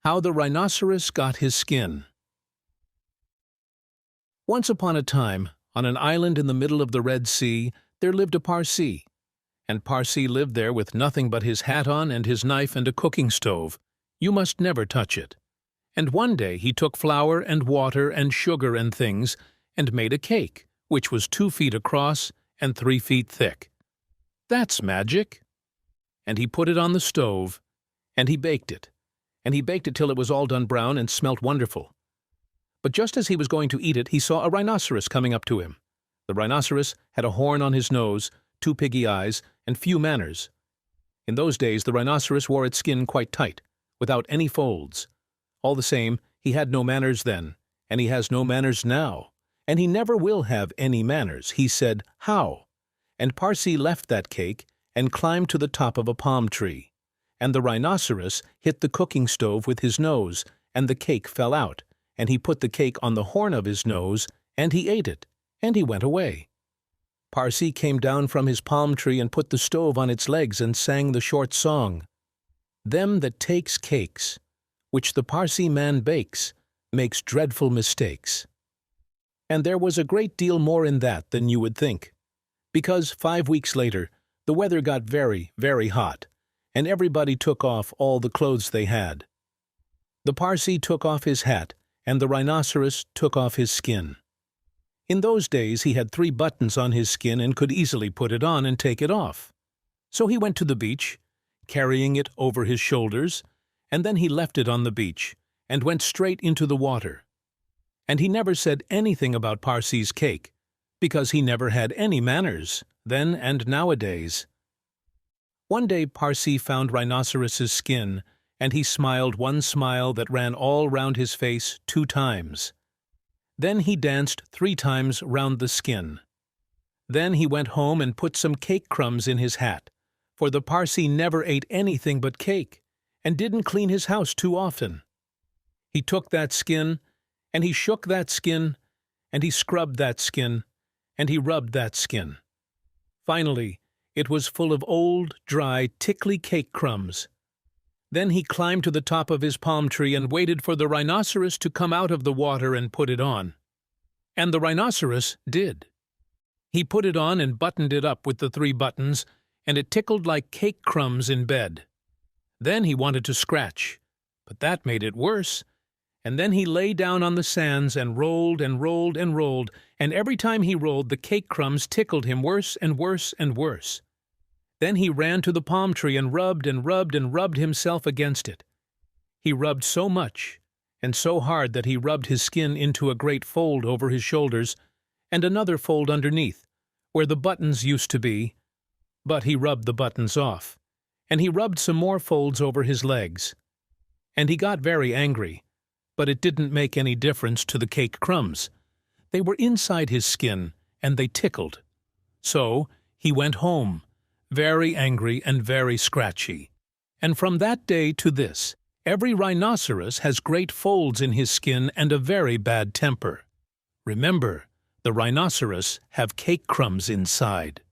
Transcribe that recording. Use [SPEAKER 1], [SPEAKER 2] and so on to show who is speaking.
[SPEAKER 1] How the Rhinoceros Got His Skin. Once upon a time, on an island in the middle of the Red Sea, there lived a Parsee. And Parsee lived there with nothing but his hat on and his knife and a cooking stove. You must never touch it. And one day he took flour and water and sugar and things and made a cake, which was 2 feet across and 3 feet thick. That's magic! And he put it on the stove, and he baked it. And he baked it till it was all done brown and smelt wonderful. But just as he was going to eat it, he saw a rhinoceros coming up to him. The rhinoceros had a horn on his nose, 2 piggy eyes, and few manners. In those days the rhinoceros wore its skin quite tight, without any folds. All the same, he had no manners then, and he has no manners now, and he never will have any manners. He said, "How?" And Parsee left that cake and climbed to the top of a palm tree. And the rhinoceros hit the cooking stove with his nose, and the cake fell out, and he put the cake on the horn of his nose, and he ate it, and he went away. Parsee came down from his palm tree and put the stove on its legs and sang the short song, "Them that takes cakes, which the Parsee man bakes, makes dreadful mistakes." And there was a great deal more in that than you would think, because 5 weeks later the weather got very, very hot, and everybody took off all the clothes they had. The Parsee took off his hat, and the rhinoceros took off his skin. In those days he had 3 buttons on his skin and could easily put it on and take it off. So he went to the beach, carrying it over his shoulders, and then he left it on the beach, and went straight into the water. And he never said anything about Parsee's cake, because he never had any manners, then and nowadays. One day Parsee found Rhinoceros's skin, and he smiled one smile that ran all round his face 2 times. Then he danced 3 times round the skin. Then he went home and put some cake crumbs in his hat, for the Parsee never ate anything but cake, and didn't clean his house too often. He took that skin, and he shook that skin, and he scrubbed that skin, and he rubbed that skin. Finally, it was full of old, dry, tickly cake crumbs. Then he climbed to the top of his palm tree and waited for the rhinoceros to come out of the water and put it on. And the rhinoceros did. He put it on and buttoned it up with the 3 buttons, and it tickled like cake crumbs in bed. Then he wanted to scratch, but that made it worse. And then he lay down on the sands and rolled and rolled and rolled, and every time he rolled the cake crumbs tickled him worse and worse and worse. Then he ran to the palm tree and rubbed and rubbed and rubbed himself against it. He rubbed so much and so hard that he rubbed his skin into a great fold over his shoulders and another fold underneath, where the buttons used to be, but he rubbed the buttons off, and he rubbed some more folds over his legs. And he got very angry, but it didn't make any difference to the cake crumbs. They were inside his skin, and they tickled. So he went home, very angry and very scratchy. And from that day to this, every rhinoceros has great folds in his skin and a very bad temper. Remember, the rhinoceros have cake crumbs inside.